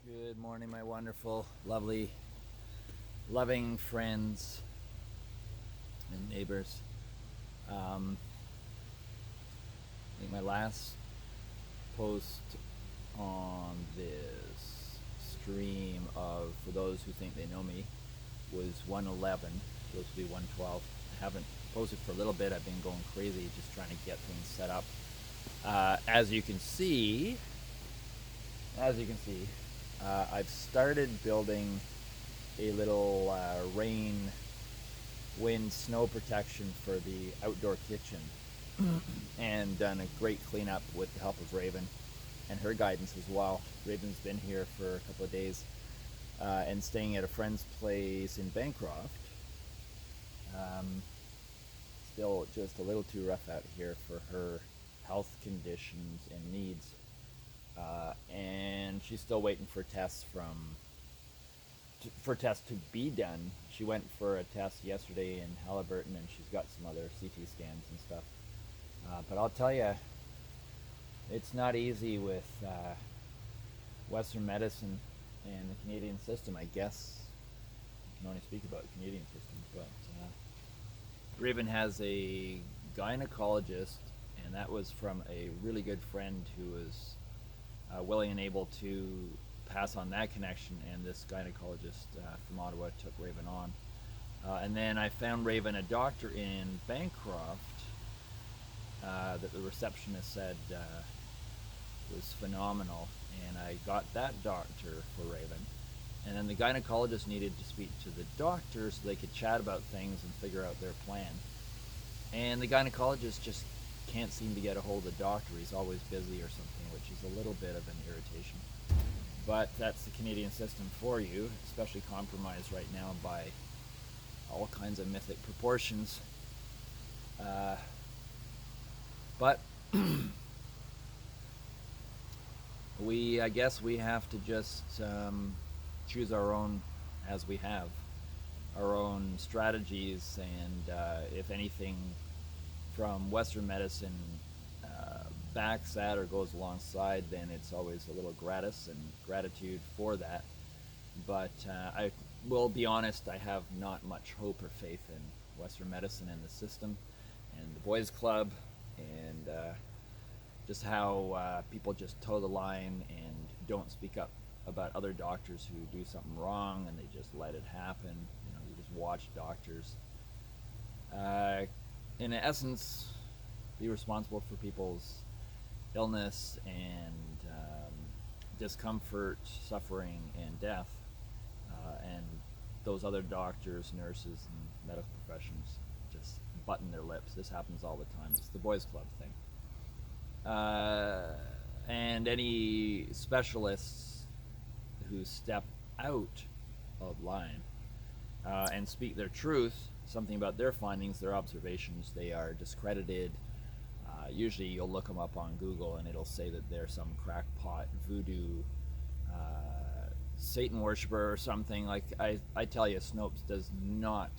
Good morning, my wonderful, lovely, loving friends and neighbors. I think my last post on this stream of, for those who think they know me, was 111. Supposed to be 112. I haven't posted for a little bit. I've been going crazy just trying to get things set up. As you can see, I've started building a little rain, wind, snow protection for the outdoor kitchen and done a great cleanup with the help of Raven and her guidance as well. Raven's been here for a couple of days and staying at a friend's place in Bancroft. Still just a little too rough out here for her health conditions and needs. And she's still waiting for tests to be done. She went for a test yesterday in Halliburton, and she's got some other CT scans and stuff. But I'll tell you, it's not easy with Western medicine and the Canadian system. I guess I can only speak about the Canadian system, but Raven has a gynecologist, and that was from a really good friend who was willing and able to pass on that connection, and this gynecologist from Ottawa took Raven on. And then I found Raven a doctor in Bancroft that the receptionist said was phenomenal, and I got that doctor for Raven. And then the gynecologist needed to speak to the doctor so they could chat about things and figure out their plan. And the gynecologist just can't seem to get a hold of the doctor. He's always busy or something, which is a little bit of an irritation. But that's the Canadian system for you, especially compromised right now by all kinds of mythic proportions. But I guess we have to just choose our own, as we have, our own strategies, and if anything from Western medicine backs that or goes alongside, then it's always a little gratis and gratitude for that. But I will be honest, I have not much hope or faith in Western medicine and the system and the boys club, and just how people just toe the line and don't speak up about other doctors who do something wrong, and they just let it happen. You just watch doctors in essence be responsible for people's illness and discomfort, suffering, and death, and those other doctors, nurses, and medical professions just button their lips. This happens all the time. It's the boys club thing. And any specialists who step out of line and speak their truth, something about their findings, their observations, they are discredited. Usually you'll look them up on Google and it'll say that they're some crackpot voodoo Satan worshiper or something. Like I tell you, Snopes does not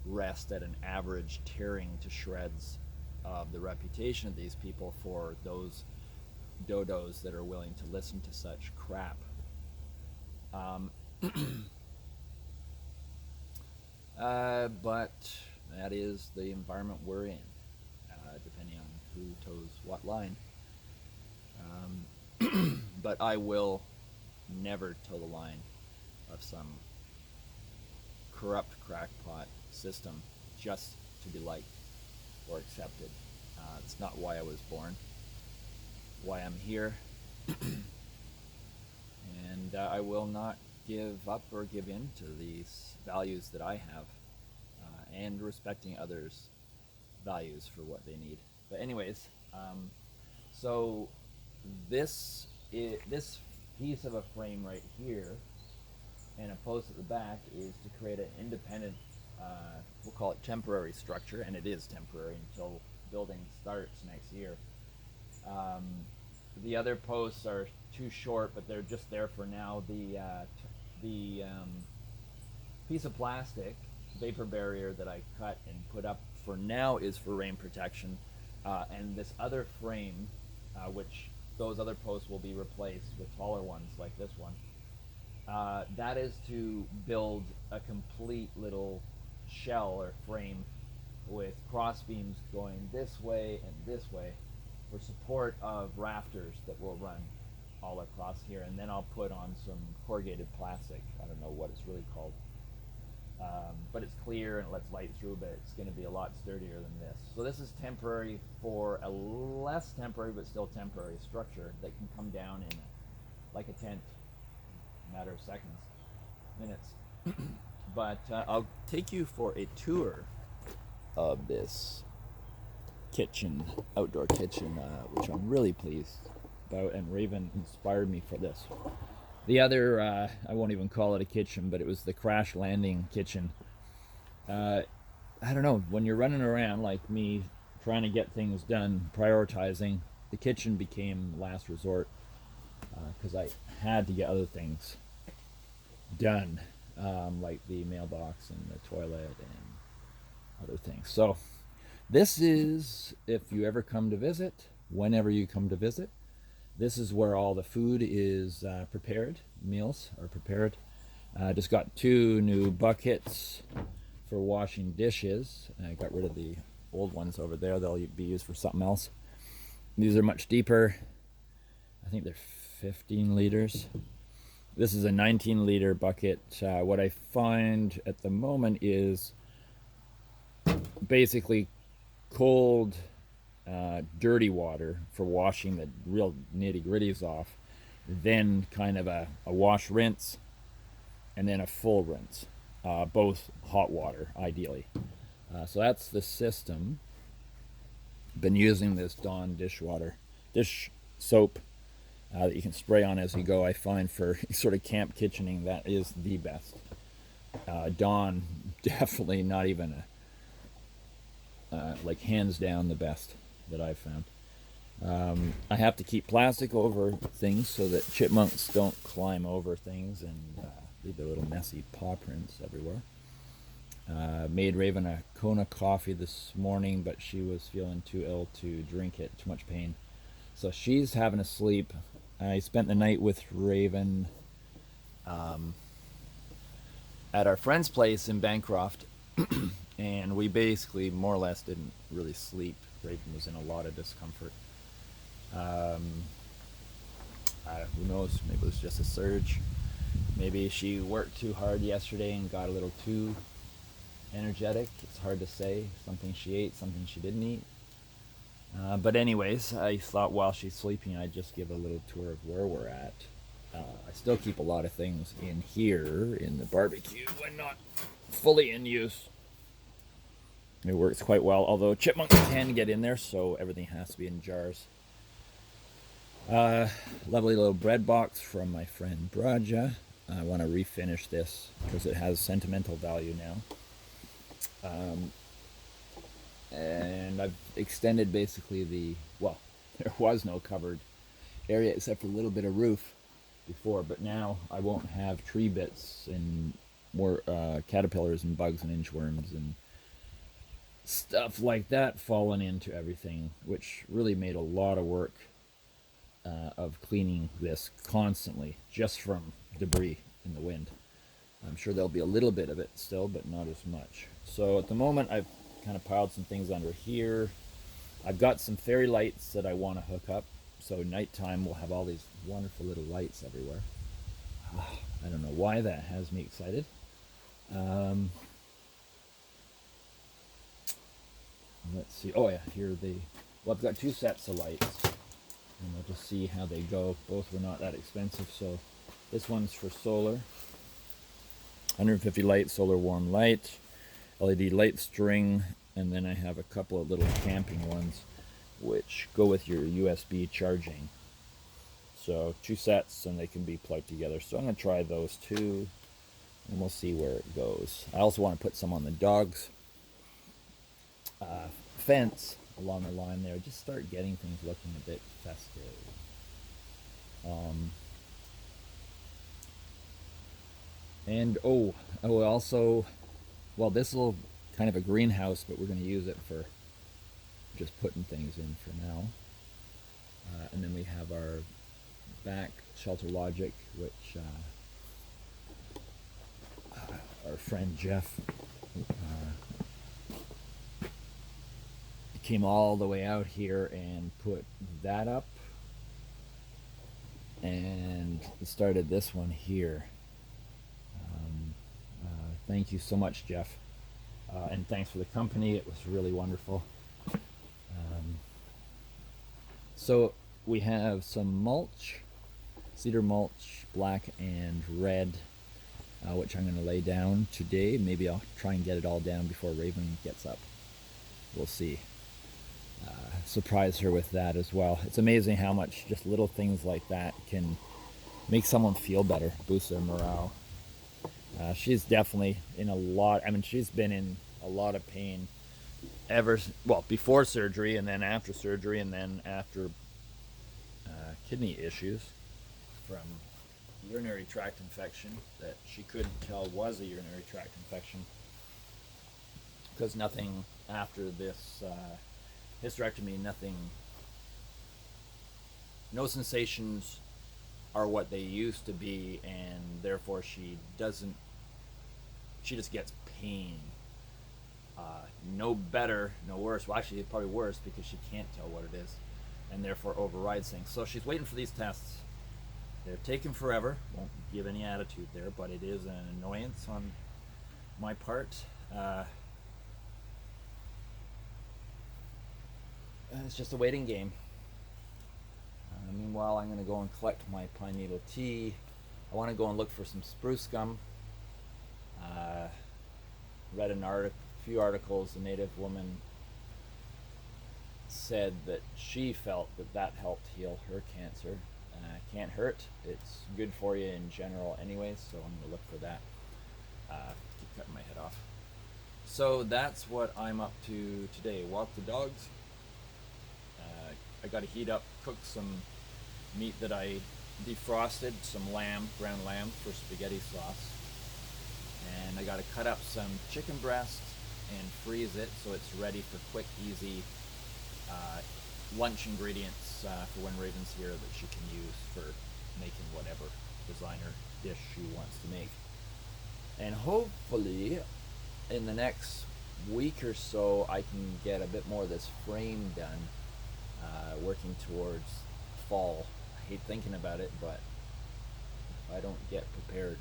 rest at an average tearing to shreds of the reputation of these people for those dodos that are willing to listen to such crap. But that is the environment we're in, depending on who toes what line. But I will never toe the line of some corrupt crackpot system just to be liked or accepted. It's not why I was born, why I'm here. And I will not give up or give in to these values that I have, and respecting others' values for what they need. But anyways, so this piece of a frame right here and a post at the back is to create an independent, we'll call it temporary structure, and it is temporary until building starts next year. The other posts are too short, but they're just there for now. The piece of plastic vapor barrier that I cut and put up for now is for rain protection, and this other frame, which those other posts will be replaced with taller ones like this one, That is to build a complete little shell or frame with cross beams going this way and this way for support of rafters that will run all across here. And then I'll put on some corrugated plastic. I don't know what it's really called. But it's clear and it lets light through, but it's going to be a lot sturdier than this. So this is temporary for a less temporary but still temporary structure that can come down in like a tent in a matter of seconds, minutes. But I'll take you for a tour of this kitchen, outdoor kitchen, which I'm really pleased about, and Raven inspired me for this. The other, I won't even call it a kitchen, but it was the crash landing kitchen. I don't know, when you're running around like me, trying to get things done, prioritizing, the kitchen became last resort because I had to get other things done, like the mailbox and the toilet and other things. So this is, if you ever come to visit, whenever you come to visit, this is where all the food is prepared, meals are prepared. Just got 2 new buckets for washing dishes. I got rid of the old ones over there. They'll be used for something else. These are much deeper. I think they're 15 liters. This is a 19-liter bucket. What I find at the moment is basically cold, dirty water for washing the real nitty-gritties off, then kind of a wash rinse, and then a full rinse, both hot water ideally. So that's the system. Been using this Dawn dish soap that you can spray on as you go. I find for sort of camp kitchening that is the best. Dawn, definitely not even like hands down the best that I've found. I have to keep plastic over things so that chipmunks don't climb over things and leave their little messy paw prints everywhere. Made Raven a Kona coffee this morning, but she was feeling too ill to drink it, too much pain. So she's having a sleep. I spent the night with Raven at our friend's place in Bancroft, and we basically more or less didn't really sleep. Raven was in a lot of discomfort. Who knows? Maybe it was just a surge. Maybe she worked too hard yesterday and got a little too energetic. It's hard to say. Something she ate, something she didn't eat. But anyways, I thought while she's sleeping, I'd just give a little tour of where we're at. I still keep a lot of things in here in the barbecue when not fully in use. It works quite well, although chipmunks can get in there, so everything has to be in jars. Lovely little bread box from my friend Braja. I want to refinish this because it has sentimental value now. And I've extended basically there was no covered area except for a little bit of roof before, but now I won't have tree bits and more caterpillars and bugs and inchworms and stuff like that falling into everything, which really made a lot of work of cleaning this constantly just from debris in the wind. I'm sure there'll be a little bit of it still, but not as much. So at the moment I've kind of piled some things under here. I've got some fairy lights that I want to hook up, so nighttime we'll have all these wonderful little lights everywhere. I don't know why that has me excited. Let's see. Oh yeah, I've got 2 sets of lights, and we'll just see how they go. Both were not that expensive, so this one's for solar. 150 light, solar warm light, LED light string, and then I have a couple of little camping ones which go with your USB charging. So 2 sets, and they can be plugged together. So I'm going to try those 2, and we'll see where it goes. I also want to put some on the dogs' fence along the line there. Just start getting things looking a bit festive. And also, well, this little kind of a greenhouse, but we're going to use it for just putting things in for now. And then we have our back shelter logic, which our friend Jeff came all the way out here and put that up and started this one here. Thank you so much, Jeff. And thanks for the company. It was really wonderful. So we have some mulch, cedar mulch, black and red, which I'm going to lay down today. Maybe I'll try and get it all down before Raven gets up. We'll see. Surprise her with that as well. It's amazing how much just little things like that can make someone feel better, boost their morale. She's definitely in a lot, I mean, she's been in a lot of pain before surgery and then after surgery and then after kidney issues from urinary tract infection that she couldn't tell was a urinary tract infection because nothing after this hysterectomy, no sensations are what they used to be, and therefore she just gets pain. No better, no worse. Well, actually, probably worse because she can't tell what it is, and therefore overrides things. So she's waiting for these tests. They're taking forever. Won't give any attitude there, but it is an annoyance on my part. It's just a waiting game. Meanwhile, I'm going to go and collect my pine needle tea. I want to go and look for some spruce gum. Read a few articles. A native woman said that she felt that helped heal her cancer. Can't hurt. It's good for you in general anyways, so I'm going to look for that. Keep cutting my head off. So that's what I'm up to today. Walk the dogs. I got to heat up, cook some meat that I defrosted, some ground lamb for spaghetti sauce. And I got to cut up some chicken breast and freeze it so it's ready for quick, easy lunch ingredients for when Raven's here that she can use for making whatever designer dish she wants to make. And hopefully in the next week or so I can get a bit more of this frame done, working towards fall. I hate thinking about it, but if I don't get prepared,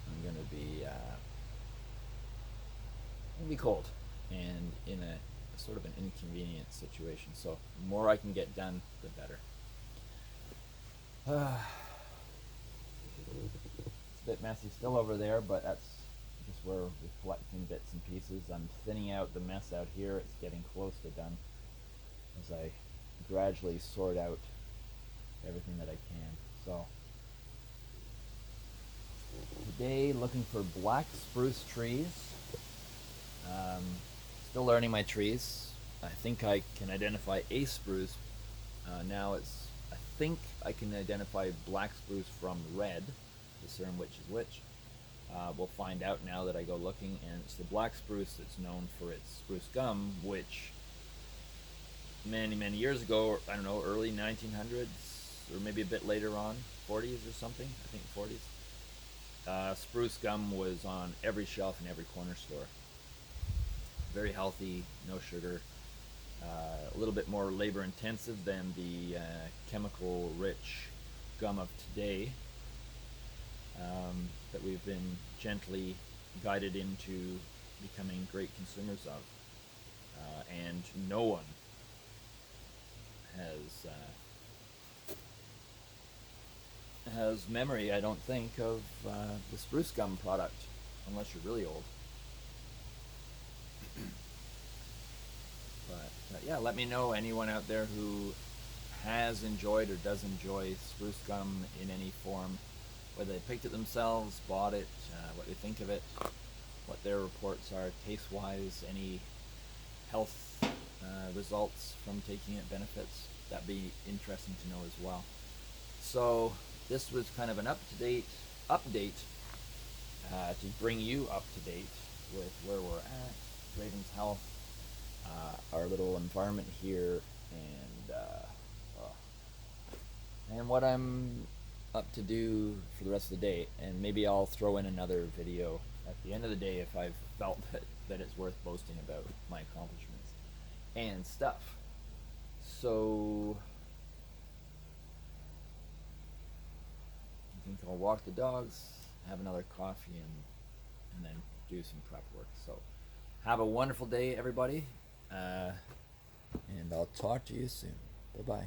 I'm going to be cold and in a sort of an inconvenient situation. So the more I can get done, the better. It's a bit messy still over there, but that's just where we're collecting bits and pieces. I'm thinning out the mess out here. It's getting close to done as I gradually sort out everything that I can. So today, looking for black spruce trees. Still learning my trees. I think I can identify a spruce. I think I can identify black spruce from red, discern which is which. We'll find out now that I go looking, and it's the black spruce that's known for its spruce gum, which many, many years ago, I don't know, early 1900s, or maybe a bit later on, 40s or something, I think 40s. Spruce gum was on every shelf in every corner store. Very healthy, no sugar, a little bit more labor intensive than the chemical rich gum of today that we've been gently guided into becoming great consumers of. And no one has memory, I don't think, of the spruce gum product, unless you're really old. But yeah, let me know, anyone out there who has enjoyed or does enjoy spruce gum in any form, whether they picked it themselves, bought it, what they think of it, what their reports are taste-wise, any health results from taking it, benefits. That'd be interesting to know as well. So this was kind of an up-to-date update to bring you up to date with where we're at, Raven's health, our little environment here, and what I'm up to do for the rest of the day. And maybe I'll throw in another video at the end of the day, if I've felt that it's worth boasting about my accomplishments and stuff. So I think I'll walk the dogs, have another coffee, and then do some prep work. So have a wonderful day, everybody, and I'll talk to you soon. Bye bye.